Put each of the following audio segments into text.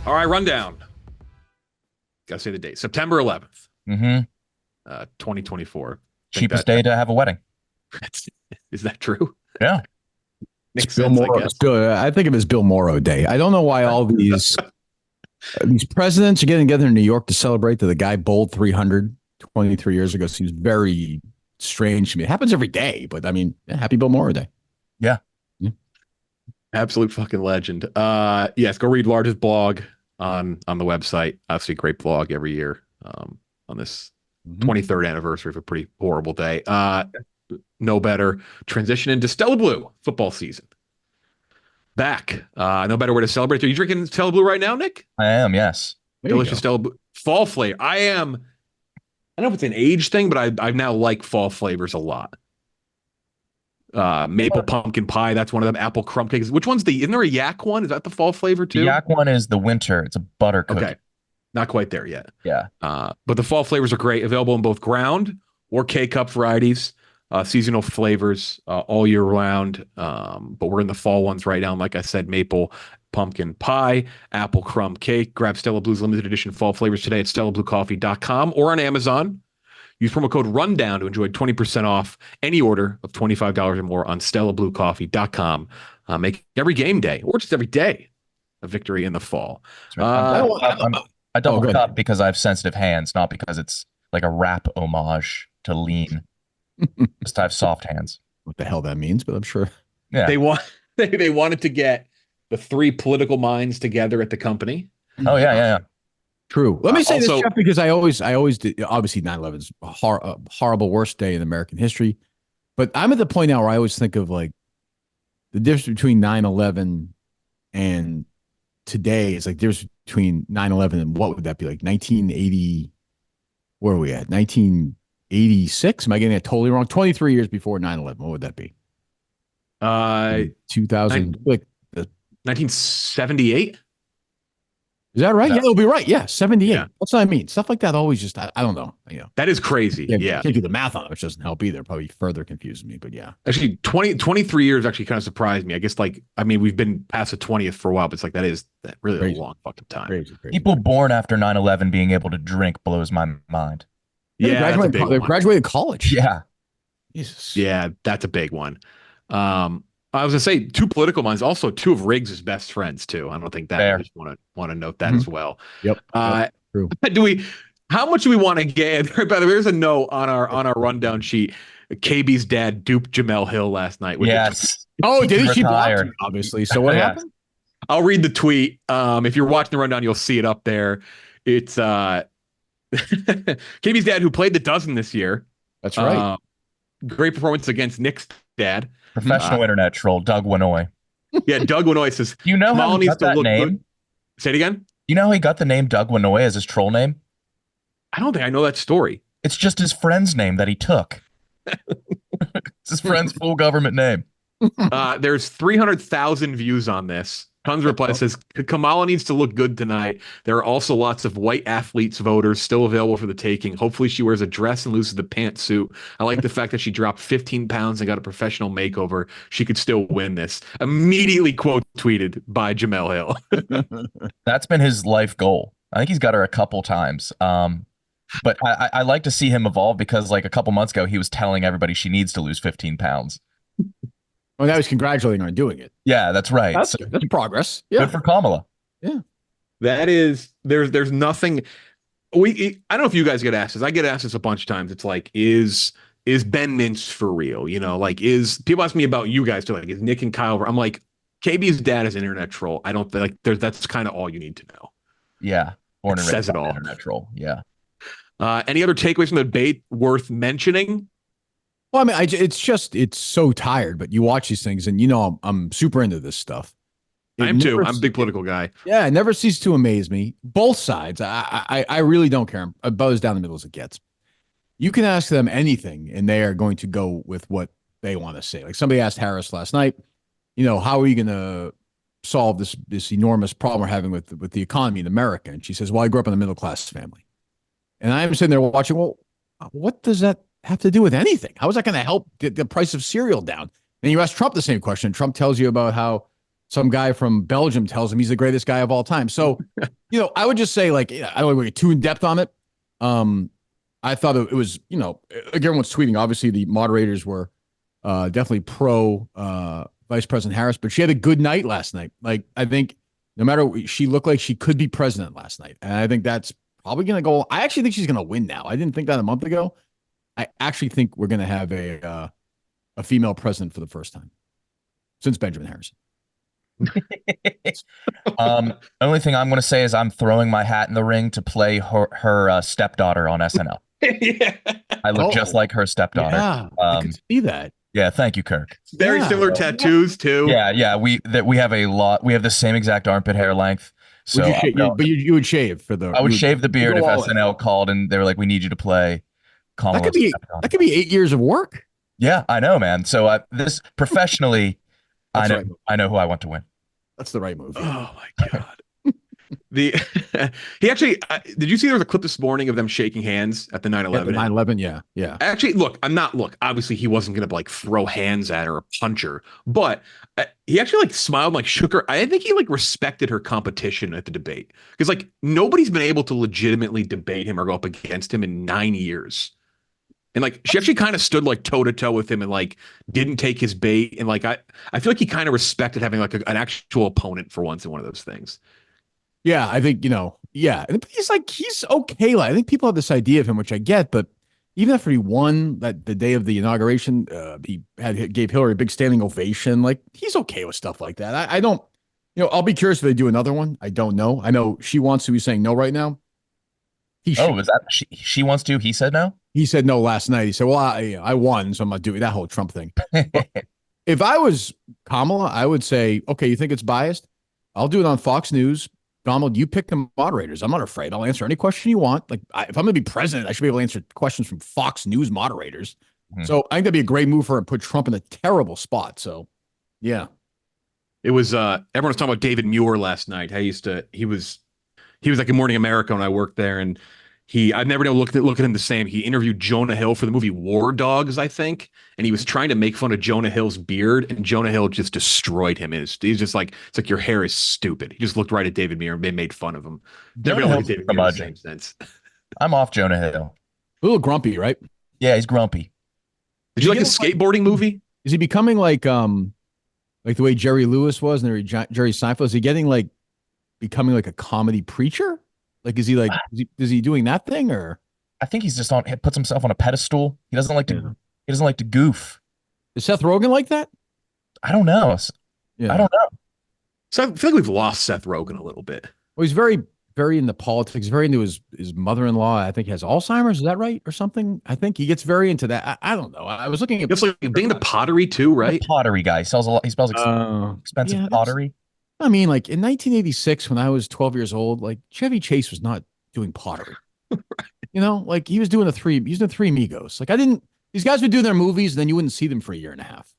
All right, rundown. Gotta say the date. September 11th, 2024. Cheapest day to have a wedding. Is that true? Yeah. It's Makes Bill sense, I Morrow. guess. I think of it as Bill Morrow Day. I don't know why all these presidents are getting together in New York to celebrate that the guy bowled 300 23 years ago. Seems very strange to me. It happens every day, but I mean, happy Bill Morrow Day. Yeah. Absolute fucking legend. Yes, go read Large's blog on the website. Obviously, a great blog every year on this 23rd anniversary of a pretty horrible day. No better transition into Stella Blue football season. Back. No better way to celebrate. Are you drinking Stella Blue right now, Nick? I am, yes. Delicious Stella Blue. Fall flavor. I don't know if it's an age thing, but I now like fall flavors a lot. Maple pumpkin pie. That's one of them. Apple crumb cakes. Which one's isn't there a yak one? Is that the fall flavor too? The yak one is the winter. It's a butter cookie. Okay. Not quite there yet. Yeah. But the fall flavors are great. Available in both ground or K-Cup varieties. Seasonal flavors all year round. But we're in the fall ones right now. And like I said, maple pumpkin pie, apple crumb cake. Grab Stella Blue's limited edition fall flavors today at StellaBlueCoffee.com or on Amazon. Use promo code RUNDOWN to enjoy 20% off any order of $25 or more on StellaBlueCoffee.com. Make every game day or just every day a victory in the fall. I double cup because I have sensitive hands, not because it's like a rap homage to lean. Just I have soft hands. What the hell that means, but I'm sure. Yeah. They wanted to get the three political minds together at the company. Oh, yeah. True. Let me say also, this, Jeff, because I always did. Obviously, 9/11 is a horrible, worst day in American history. But I'm at the point now where I always think of like the difference between 9/11 and today is like difference between 9/11 and what would that be like 1980? Where are we at? 1986? Am I getting that totally wrong? 23 years before 9/11. What would that be? 2000, like 1978. Is that right? Yeah, it'll be right. Yeah, 78. Yeah. That's what I mean. Stuff like that always just, I don't know. That is crazy. I can't do the math on it, which doesn't help either. Probably further confuses me, but yeah. Actually, 23 years actually kind of surprised me. I guess we've been past the 20th for a while, but it's like that really crazy. a long fucking time. Crazy. People born after 9/11 being able to drink blows my mind. Yeah, they graduated college. Yeah. Jesus. Yeah, that's a big one. I was gonna say two political minds, also two of Riggs' best friends too. I don't think that. Fair. I just want to note that as well. Yep. True. How much do we want to get? By the way, there's a note on our rundown sheet. KB's dad duped Jemele Hill last night. Yes. Oh, did he? She blocked Retired. him, obviously. So what happened? I'll read the tweet. If you're watching the rundown, you'll see it up there. It's KB's dad, who played the dozen this year. That's right. Great performance against Nick's dad. Professional internet troll, Doug Winoy. Yeah, Doug Winoy says, Do you know how he got that name? Good. Say it again. You know how he got the name Doug Winoy as his troll name? I don't think I know that story. It's just his friend's name that he took. It's his friend's full government name. There's 300,000 views on this. Tons of replies. Says Kamala needs to look good tonight. There are also lots of white athletes voters still available for the taking. Hopefully she wears a dress and loses the pantsuit. I like the fact that she dropped 15 pounds and got a professional makeover. She could still win this. Immediately quote tweeted by Jemele Hill. That's been his life goal. I think he's got her a couple times. But I like to see him evolve because like a couple months ago, he was telling everybody she needs to lose 15 pounds. Well, now he's congratulating her on doing it. Yeah, that's right. That's progress. Yeah. Good for Kamala. Yeah. That is, there's nothing. I don't know if you guys get asked this. I get asked this a bunch of times. It's like, is Ben Mintz for real? People ask me about you guys too. Like, is Nick and Kyle? I'm like, KB's dad is an internet troll. I don't think that's kind of all you need to know. Yeah. It says it all. Internet troll. Yeah. Any other takeaways from the debate worth mentioning? Well, I mean, it's so tired, but you watch these things and I'm super into this stuff. I am too. I'm a big political guy. Yeah, it never ceases to amaze me. Both sides. I really don't care. I'm about as down the middle as it gets. You can ask them anything and they are going to go with what they want to say. Like somebody asked Harris last night, how are you going to solve this enormous problem we're having with the economy in America? And she says, well, I grew up in a middle class family. And I'm sitting there watching, well, what does that have to do with anything? How is that going to help get the price of cereal down? And you ask Trump the same question. Trump tells you about how some guy from Belgium tells him he's the greatest guy of all time. So, I would just say, like, I don't want to get too in depth on it. I thought it was, everyone's tweeting. Obviously, the moderators were definitely pro Vice President Harris, but she had a good night last night. Like, I think no matter what, she looked like she could be president last night. And I think that's probably going to go. I actually think she's going to win now. I didn't think that a month ago. I actually think we're going to have a female president for the first time since Benjamin Harrison. Only thing I'm going to say is I'm throwing my hat in the ring to play her stepdaughter on SNL. Yeah. I look just like her stepdaughter. Yeah, I could see that. Yeah, thank you, Kirk. Very similar tattoos too. Yeah. We have a lot. We have the same exact armpit hair length. So, but you would shave for the. I would shave the beard if SNL called and they were like, "We need you to play." That could be 8 years of work. Yeah, I know, man. So this professionally, I know who I want to win. That's the right move. Yeah. Oh my God. He actually, did you see there was a clip this morning of them shaking hands at the 9/11? 9/11, yeah. Actually, obviously he wasn't going to like throw hands at her or punch her, but he actually like smiled and like shook her. I think he like respected her competition at the debate because like nobody's been able to legitimately debate him or go up against him in 9 years. And like she actually kind of stood like toe to toe with him and like didn't take his bait. And like I feel like he kind of respected having like an actual opponent for once in one of those things. Yeah, I think, yeah. And he's okay. Like, I think people have this idea of him, which I get, but even after he won the day of the inauguration, he gave Hillary a big standing ovation. Like, he's okay with stuff like that. I don't, I'll be curious if they do another one. I don't know. I know she wants to. He's saying no right now. Is that she wants to? He said no? He said no last night. He said, well, I won, so I'm not doing that whole Trump thing. If I was Kamala, I would say, okay, you think it's biased? I'll do it on Fox News. Donald, you pick the moderators. I'm not afraid. I'll answer any question you want. Like, if I'm going to be president, I should be able to answer questions from Fox News moderators. Mm-hmm. So I think that'd be a great move for her and put Trump in a terrible spot. So, yeah. It was, everyone was talking about David Muir last night. He was like in Morning America when I worked there. And I've never been able to look at him the same. He interviewed Jonah Hill for the movie War Dogs, I think. And he was trying to make fun of Jonah Hill's beard, and Jonah Hill just destroyed him. He's just like, it's like, your hair is stupid. He just looked right at David Muir and they made fun of him. Never been able to David Muir in the same sense. I'm off Jonah Hill. A little grumpy, right? Yeah, he's grumpy. Did you like his skateboarding movie? Is he becoming like the way Jerry Lewis was and Jerry Seinfeld? Is he becoming like a comedy preacher? Like, is he doing that thing, or? I think he's just puts himself on a pedestal. He doesn't like to goof. Is Seth Rogen like that? I don't know. Yeah. I don't know. So I feel like we've lost Seth Rogen a little bit. Well, he's very, very into politics, very into his mother-in-law. I think he has Alzheimer's. Is that right? Or something? I think he gets very into that. I don't know. I was looking at. It's like being the pottery too, right? The pottery guy. He sells a lot. He sells expensive pottery. I mean, like in 1986, when I was 12 years old, like Chevy Chase was not doing pottery. Right. Like he was doing the Three Amigos. Like these guys would do their movies, and then you wouldn't see them for a year and a half.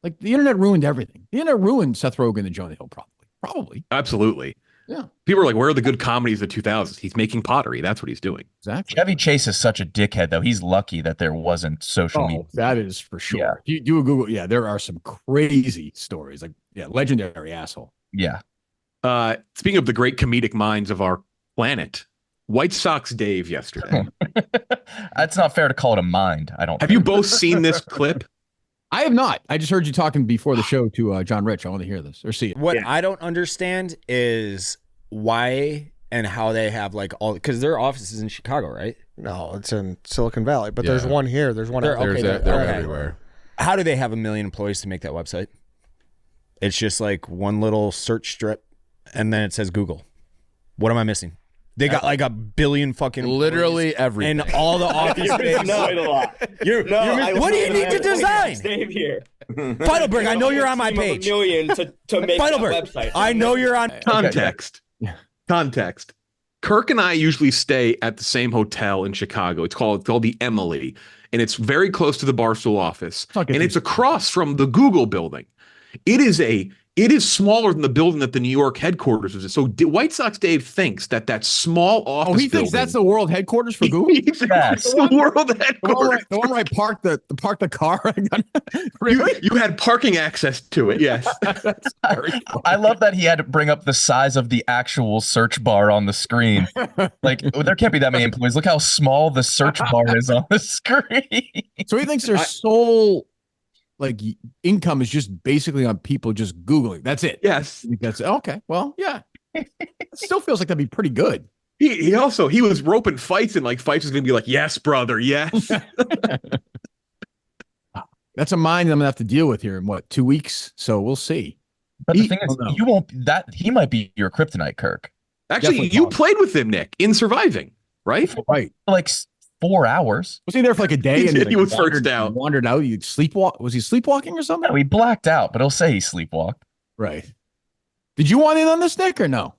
Like the internet ruined everything. The internet ruined Seth Rogen and Jonah Hill, probably. Absolutely. Yeah. People are like, where are the good comedies of the 2000s? He's making pottery. That's what he's doing. Exactly. Chevy Chase is such a dickhead, though. He's lucky that there wasn't social media. That is for sure. Yeah. If you do a Google, there are some crazy stories. Like, legendary asshole. Yeah. Speaking of the great comedic minds of our planet, White Sox Dave yesterday. That's not fair to call it a mind. I don't. Have you both seen this clip? I have not. I just heard you talking before the show to John Rich. I want to hear this or see it. What I don't understand is why and how they have like all, because their office is in Chicago, right? No, it's in Silicon Valley, but there's one here. There's one out there. They're everywhere. How do they have 1 million employees to make that website? It's just like one little search strip, and then it says Google. What am I missing? They got like 1 billion fucking literally everything, and all the office space. What do you need to design? Stay here. Feidelberg, I know you're on my page. $1 million to make that website. I know you're on. Context. Kirk and I usually stay at the same hotel in Chicago. It's called the Jemele, and it's very close to the Barstool office, and it's across from the Google building. It is a it is smaller than the building that the New York headquarters is. So White Sox Dave thinks that small office. Oh, he thinks that's the world headquarters for Google. Yes, the world headquarters. The one where I parked the car. Really? You had parking access to it. Yes. I love that he had to bring up the size of the actual search bar on the screen. Like, there can't be that many employees. Look how small the search bar is on the screen. So he thinks their sole income is just basically on people just Googling. That's it. Yes. That's okay. Well, yeah. It still feels like that'd be pretty good. He was roping fights, and fights was gonna be like, yes, brother, yes. That's a mind I'm gonna have to deal with here in 2 weeks. So we'll see. But the thing is, you won't. He might be your kryptonite, Kirk. Actually, definitely you played with him, Nick, in Surviving, right? Right. Like 4 hours. Was he there for a day? And he was first out. Wandered out. You sleepwalk? Was he sleepwalking or something? No, he blacked out, but he'll say he sleepwalked. Right. Did you want in on this, Nick, or no?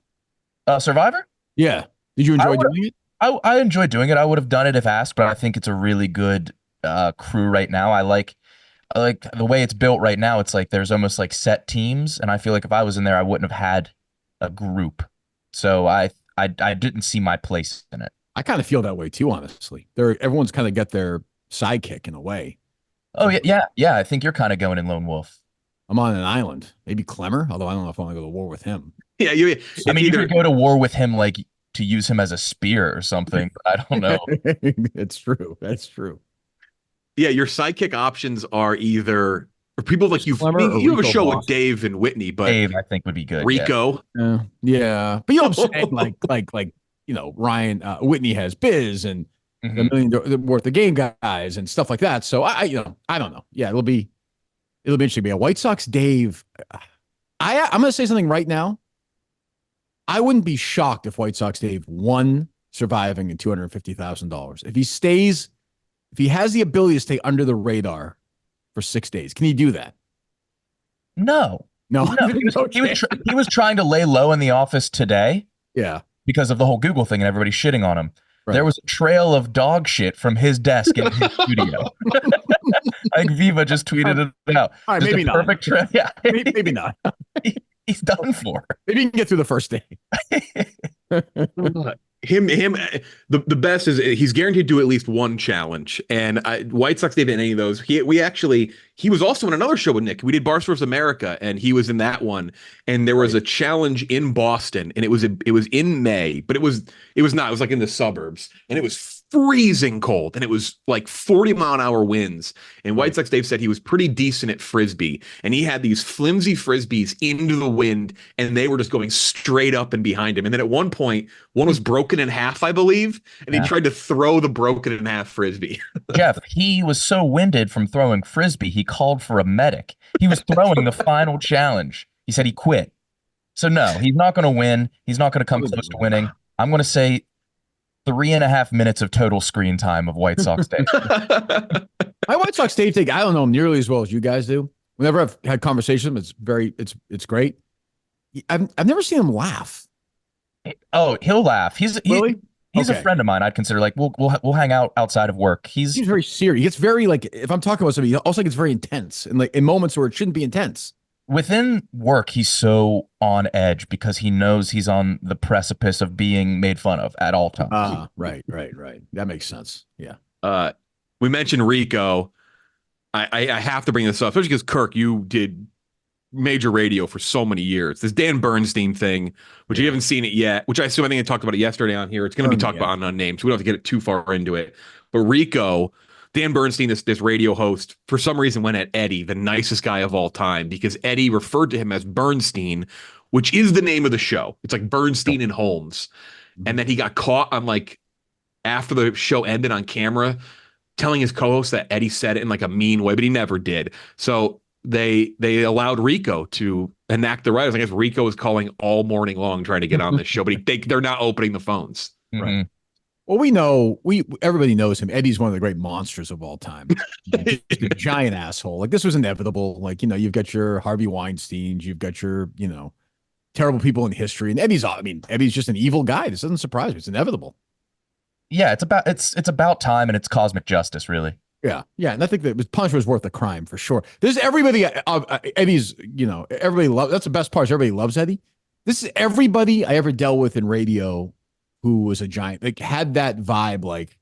Survivor? Yeah. Did you enjoy doing it? I enjoy doing it. I would have done it if asked, but I think it's a really good crew right now. I like the way it's built right now. It's like there's almost like set teams, and I feel like if I was in there, I wouldn't have had a group. So I didn't see my place in it. I kind of feel that way too, honestly. Everyone's kind of got their sidekick in a way. Oh yeah. I think you're kind of going in lone wolf. I'm on an island, maybe Clemmer, although I don't know if I want to go to war with him. Yeah, you could go to war with him, like to use him as a spear or something. But I don't know. It's true. That's true. Yeah, your sidekick options are either or people like you. You have a show with Dave and Whitney, but Dave I think would be good. Rico, yeah, but you know what I'm saying, like Ryan Whitney has Biz and $1 million worth of game guys and stuff like that. So I don't know. Yeah, it'll be interesting. But yeah, White Sox Dave. I'm going to say something right now. I wouldn't be shocked if White Sox Dave won Surviving and $250,000. If he has the ability to stay under the radar for 6 days, can he do that? No. He was trying to lay low in the office today. Yeah. Because of the whole Google thing and everybody shitting on him. Right. There was a trail of dog shit from his desk in his studio. I think Viva just tweeted it out. All right, just maybe not. Perfect trail. Yeah. Maybe not. He's done for. Maybe he can get through the first day. The best is he's guaranteed to do at least one challenge, and White Sox Dave in any of those. He was also in another show with Nick. We did Barstool America, and he was in that one. And there was a challenge in Boston, and it was in May, but it was not. It was like in the suburbs, and it was freezing cold, and it was like 40-mile-an-hour winds. And White Sox Dave said he was pretty decent at frisbee, and he had these flimsy frisbees into the wind, and they were just going straight up and behind him. And then at one point, one was broken in half, I believe, and he tried to throw the broken in half frisbee. Jeff, he was so winded from throwing frisbee, he called for a medic. He was throwing the final challenge. He said he quit. So no, he's not going to win. He's not going to come close to winning. I'm going to say 3.5 minutes of total screen time of White Sox Dave. My White Sox Dave take, I don't know him nearly as well as you guys do. Whenever I've had conversations, it's great. I've never seen him laugh. Oh, he'll laugh. He's really? He's a friend of mine. I'd consider, like, we'll hang out outside of work. He's very serious. He gets very, like, if I'm talking about something, he also gets very intense, and like in moments where it shouldn't be intense. Within work, he's so on edge because he knows he's on the precipice of being made fun of at all times. Right. That makes sense. Yeah. We mentioned Rico. I have to bring this up, especially because Kirk, you did major radio for so many years. This Dan Bernstein thing, which you haven't seen it yet, which I think I talked about it yesterday on here. It's going to be talked about on Unnamed, so we don't have to get it too far into it. But Rico, Dan Bernstein, this radio host, for some reason went at Eddie, the nicest guy of all time, because Eddie referred to him as Bernstein, which is the name of the show. It's like Bernstein and Holmes. And then he got caught on, like, after the show ended on camera, telling his co-host that Eddie said it in like a mean way, but he never did. So they allowed Rico to enact the writers. I guess Rico is calling all morning long trying to get on this show, but they're not opening the phones. Right. Well, everybody knows him. Eddie's one of the great monsters of all time. Just a giant asshole. Like, this was inevitable. Like, you've got your Harvey Weinsteins, you've got your, terrible people in history. And Eddie's just an evil guy. This doesn't surprise me. It's inevitable. Yeah, it's about time, and it's cosmic justice, really. Yeah, and I think that punishment was worth the crime for sure. There's everybody. Eddie's, everybody loves. That's the best part. Is everybody loves Eddie. This is everybody I ever dealt with in radio, who was a giant, like had that vibe. Like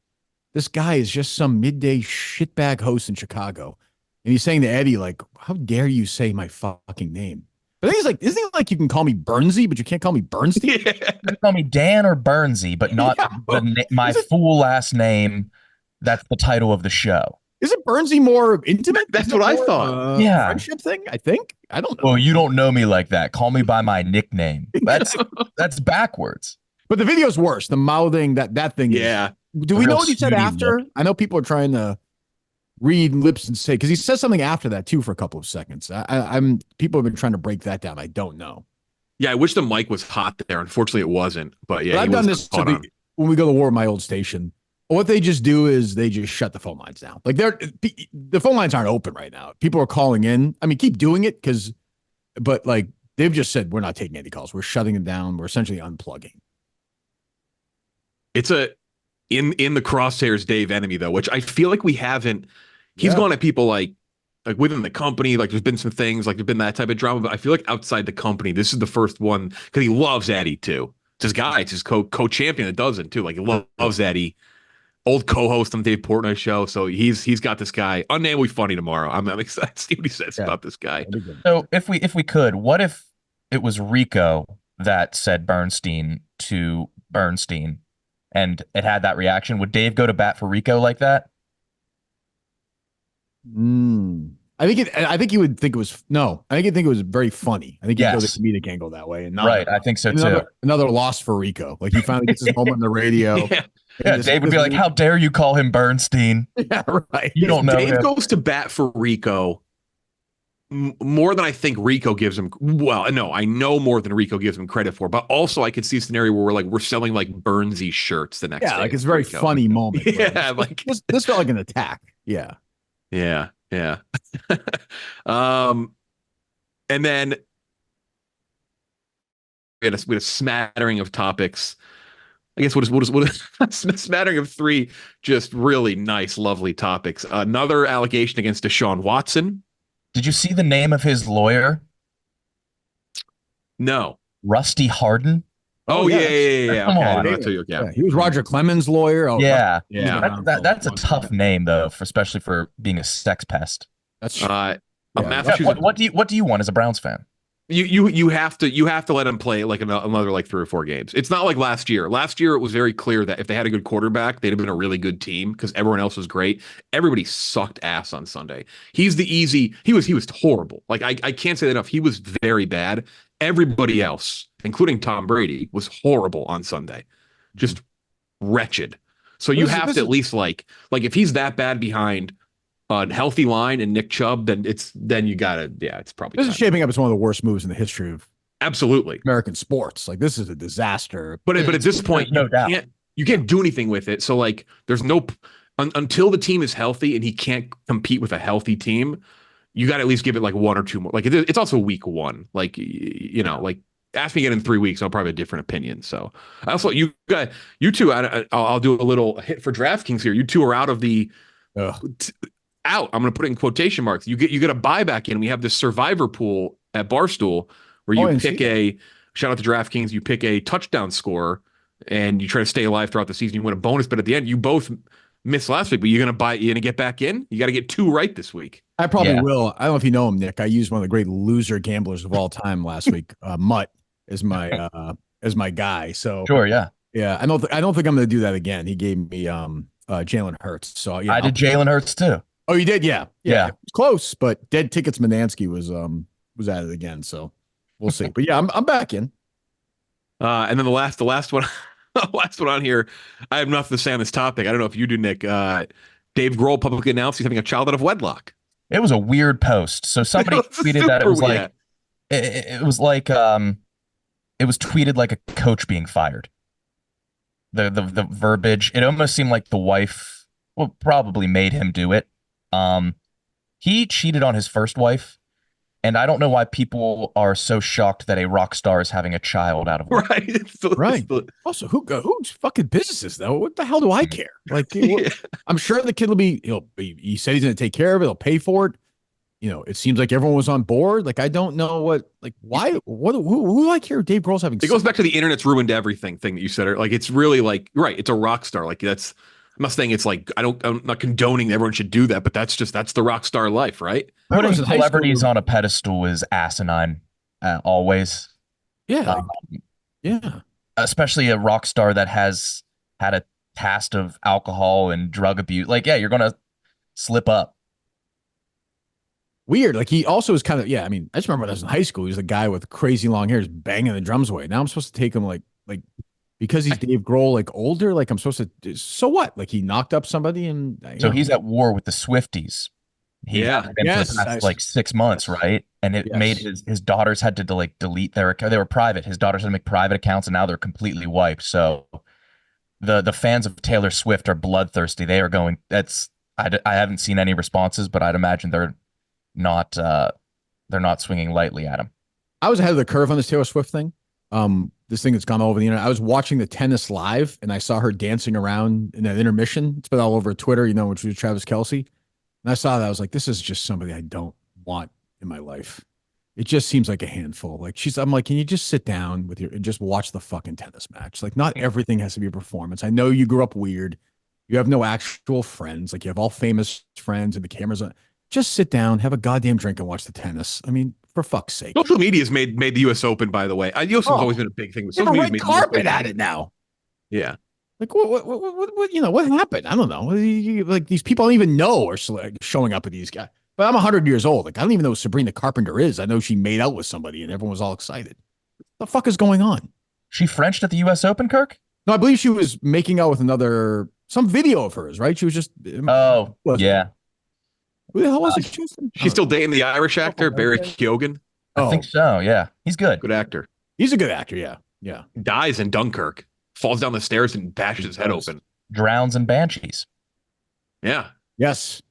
this guy is just some midday shitbag host in Chicago, and he's saying to Eddie, like, "How dare you say my fucking name?" But I think he's like, isn't it like you can call me Bernsey, but you can't call me Bernstein? You can call me Dan or Bernsey, but not my full last name. That's the title of the show. Isn't Bernsey more intimate? That's what I thought. Yeah. Friendship thing, I think. I don't know. Well, you don't know me like that. Call me by my nickname. That's backwards. But the video's worse. The mouthing, that thing. Yeah. Do we know what he said after? Look. I know people are trying to read lips and say, because he says something after that too for a couple of seconds. I'm people have been trying to break that down. I don't know. Yeah, I wish the mic was hot there. Unfortunately, it wasn't. But yeah, I've done this when we go to war with my old station. What they just do is they just shut the phone lines down. Like the phone lines aren't open right now. People are calling in. I mean, keep doing it but like they've just said, we're not taking any calls. We're shutting it down. We're essentially unplugging. It's in the crosshairs Dave enemy though, which I feel like we haven't. He's gone at people like within the company. Like there's been some things like there's been that type of drama, but I feel like outside the company, this is the first one because he loves Eddie too. It's his guy. It's his co-champion that does it too. Like he loves Eddie. Old co-host on Dave Portnoy show, so he's got this guy. Unnamed will be funny tomorrow. I'm excited to see what he says about this guy. So if we could, what if it was Rico that said Bernstein to Bernstein, and it had that reaction? Would Dave go to bat for Rico like that? I think he would think it was no. I think he'd think it was very funny. I think he'd go the comedic angle that way, and not right. I think so too. Another loss for Rico. Like he finally gets his moment on the radio. Yeah, Dave would be like, "How dare you call him Bernstein?" Yeah, right. You don't know. Dave goes to bat for Rico more than I think Rico gives him. Well, no, I know more than Rico gives him credit for, but also I could see a scenario where we're selling like Bernsey shirts the next day. Yeah, like it's a very funny moment. Yeah, like this felt like an attack. Yeah. Yeah. And then we had a smattering of topics. I guess what is a smattering of three just really nice, lovely topics. Another allegation against Deshaun Watson. Did you see the name of his lawyer? No. Rusty Hardin. Oh yeah. Come on. Yeah, he was Roger Clemens' lawyer. Oh, yeah. That's a tough name though, especially for being a sex pest. That's what do you want as a Browns fan? You have to let him play like another like 3 or 4 games. It's not like last year. Last year it was very clear that if they had a good quarterback, they'd have been a really good team because everyone else was great. Everybody sucked ass on Sunday. He was horrible. Like I can't say that enough. He was very bad. Everybody else, including Tom Brady, was horrible on Sunday. Just wretched. So you have to at least like if he's that bad behind a healthy line and Nick Chubb, then you gotta, it's probably this is shaping up as one of the worst moves in the history of absolutely American sports. Like this is a disaster. But at this point, you can't do anything with it. So like, there's no until the team is healthy and he can't compete with a healthy team. You got to at least give it like 1 or 2 more. Like it's also week 1. Like like ask me again in 3 weeks, I'll probably have a different opinion. So I also you two. I'll do a little hit for DraftKings here. You two are out of the. Out. I'm going to put it in quotation marks. You get a buyback in. We have this survivor pool at Barstool where you pick shout out to DraftKings. You pick a touchdown scorer and you try to stay alive throughout the season. You win a bonus, but at the end, you both missed last week. But you're going to get back in. You got to get 2 right this week. I probably will. I don't know if you know him, Nick. I used one of the great loser gamblers of all time last week. Mutt is my guy. So sure, yeah. I don't think I'm going to do that again. He gave me Jalen Hurts. So I did Jalen Hurts too. Oh, you did? Yeah. It's close, but Dead Tickets Manansky was at it again. So we'll see. But yeah, I'm back in. And then the last one, the last one on here. I have nothing to say on this topic. I don't know if you do, Nick. Dave Grohl publicly announced he's having a child out of wedlock. It was a weird post. So somebody tweeted that it was like it was like it was tweeted like a coach being fired. The verbiage. It almost seemed like the wife probably made him do it. He cheated on his first wife, And I don't know why people are so shocked that a rock star is having a child out of work. Right. Right. Also, who's fucking businesses though? What the hell do I care? Like, Yeah. I'm sure the kid will be. He said he's going to take care of it. He'll pay for it. It seems like everyone was on board. Like, I don't know why. Who do I care? Dave Grohl's having. It goes back to the internet's ruined everything thing that you said. Like, it's really like, right. It's a rock star. Like, that's. I'm not saying it's like I'm not condoning that everyone should do that, but that's the rock star life, right? Putting celebrities on a pedestal is asinine, always. Yeah. Yeah. Especially a rock star that has had a past of alcohol and drug abuse. Like, yeah, you're gonna slip up. Weird. Like, he also is kind of, I mean, I just remember when I was in high school, he was a guy with crazy long hair, just banging the drums away. Now I'm supposed to take him like because he's Dave Grohl, like older, like I'm supposed to, so what? Like, he knocked up somebody and so he's at war with the Swifties. He hasn't been for the past like 6 months, right? And it made his daughters had to like delete their account. They were private. His daughters had to make private accounts, and now they're completely wiped. So the fans of Taylor Swift are bloodthirsty. They are going. I haven't seen any responses, but I'd imagine they're not swinging lightly at him. I was ahead of the curve on this Taylor Swift thing. This thing that's gone all over the internet. I was watching the tennis live, and I saw her dancing around in that intermission. It's been all over Twitter, when she was Travis Kelce. And I saw that. I was like, this is just somebody I don't want in my life. It just seems like a handful. Like, I'm like, can you just sit down and just watch the fucking tennis match? Like, not everything has to be a performance. I know you grew up weird. You have no actual friends. Like, you have all famous friends and the cameras on. Just sit down, have a goddamn drink, and watch the tennis. I mean, for fuck's sake. Social media's made the U.S. Open, by the way. US Open's always been a big thing. But social media's made carpet at it now. Yeah. Like, what what happened? I don't know. Like, these people I don't even know are showing up with these guys. But I'm 100 years old. Like, I don't even know who Sabrina Carpenter is. I know she made out with somebody, and everyone was all excited. What the fuck is going on? She Frenched at the U.S. Open, Kirk? No, I believe she was making out with some video of hers, right? She was just. Oh, yeah. Who the hell was it? She's still dating the Irish actor, Barry Keoghan. I think so, yeah. He's good. Good actor. He's a good actor, yeah. Yeah. Dies in Dunkirk. Falls down the stairs and bashes his head open. Drowns in Banshees. Yeah. Yes.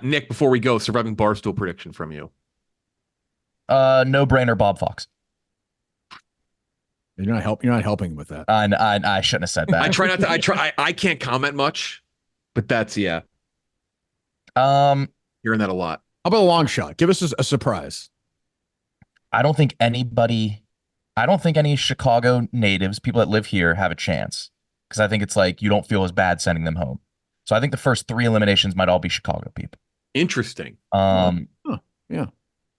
Nick, before we go, surviving Barstool prediction from you. No brainer, Bob Fox. You're not helping with that. I shouldn't have said that. I try not to. I can't comment much, but that's hearing that a lot. How about a long shot? Give us a surprise. I don't think any Chicago natives, people that live here, have a chance, because I think it's like you don't feel as bad sending them home. So I think the first 3 eliminations might all be Chicago people. Interesting. Yeah.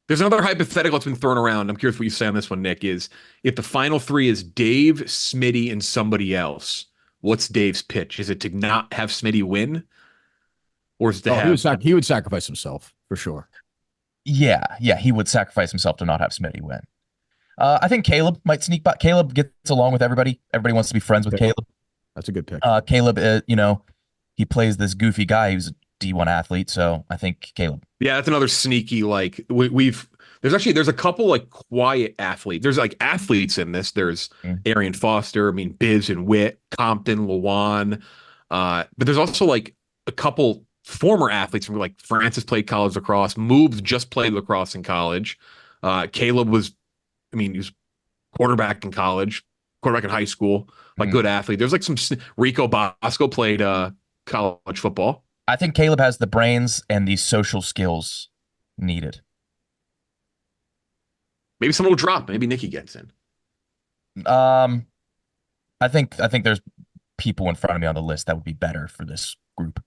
There's another hypothetical that's been thrown around. I'm curious what you say on this one, Nick, is if the final 3 is Dave, Smitty, and somebody else, what's Dave's pitch? Is it to not have Smitty win? Or is it to have... He would sacrifice himself, for sure. Yeah, he would sacrifice himself to not have Smitty win. I think Caleb might sneak by. Caleb gets along with everybody. Everybody wants to be friends with Caleb. That's a good pick. Caleb, he plays this goofy guy who's a D1 athlete, so I think Caleb. Yeah, that's another sneaky, like, there's a couple, like, quiet athletes. There's, like, athletes in this. There's Arian Foster, Biz and Witt, Compton, Lawan. But there's also, like, a couple former athletes from, like, Francis played college lacrosse. Moobs just played lacrosse in college. Caleb was, he was quarterback in college, quarterback in high school, like, good athlete. There's, like, some Rico Bosco played college football. I think Caleb has the brains and the social skills needed. Maybe someone will drop. Maybe Nikki gets in. I think there's people in front of me on the list that would be better for this group.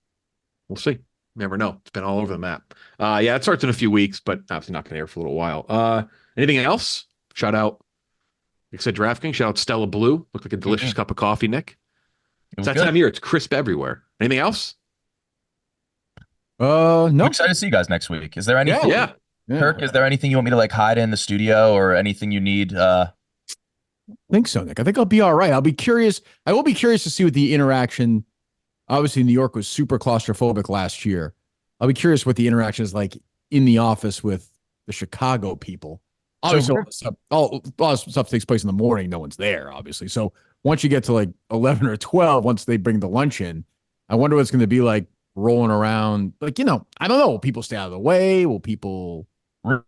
We'll see. Never know. It's been all over the map. It starts in a few weeks, but obviously not going to air for a little while. Anything else? Shout out, like I said, DraftKings. Shout out Stella Blue. Looked like a delicious cup of coffee, Nick. It's that time of year. It's crisp everywhere. Anything else? No. I'm excited to see you guys next week. Is there anything? Yeah. Kirk, is there anything you want me to like hide in the studio or anything you need? I think so, Nick. I think I'll be all right. I'll be curious. I will be curious to see what the interaction. Obviously, New York was super claustrophobic last year. I'll be curious what the interaction is like in the office with the Chicago people. Obviously, all stuff takes place in the morning. No one's there, obviously. So once you get to like 11 or 12, once they bring the lunch in, I wonder what it's going to be like rolling around. Like, I don't know. Will people stay out of the way? Will people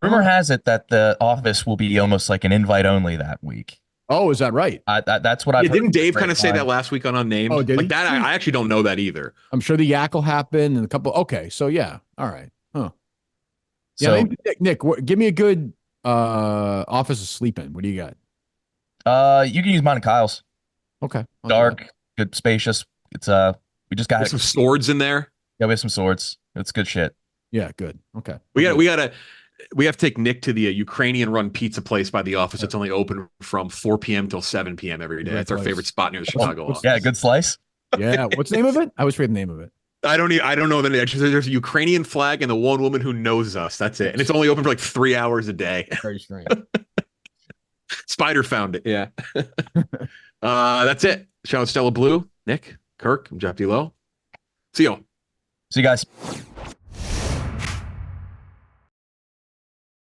Rumor has it that the office will be almost like an invite only that week. Oh, is that right? That's what I've heard. Didn't Dave kind of say that last week on Unnamed? Oh, did like he? that? I actually don't know that either. I'm sure the yak will happen and a couple. Okay, so yeah, all right. Huh. Yeah, So maybe, Nick, give me a good office to sleep in. What do you got? you can use mine and Kyle's. Okay. I'll do Dark, good, spacious. It's we just got There's some swords in there. Yeah, we have some swords. It's good shit. Yeah, good. Okay. We have to take Nick to the Ukrainian run pizza place by the office. It's only open from 4 p.m. till 7 p.m. every day. That's our favorite spot near the Chicago office. Yeah, good slice. Yeah. What's the name of it? I always forget the name of it. I don't know the name. There's a Ukrainian flag and the one woman who knows us. That's it. And it's only open for like 3 hours a day. Very strange. Spider found it. Yeah. That's it. Shout out Stella Blue, Nick, Kirk, I'm Jeff D. Lowe. See you. See you guys.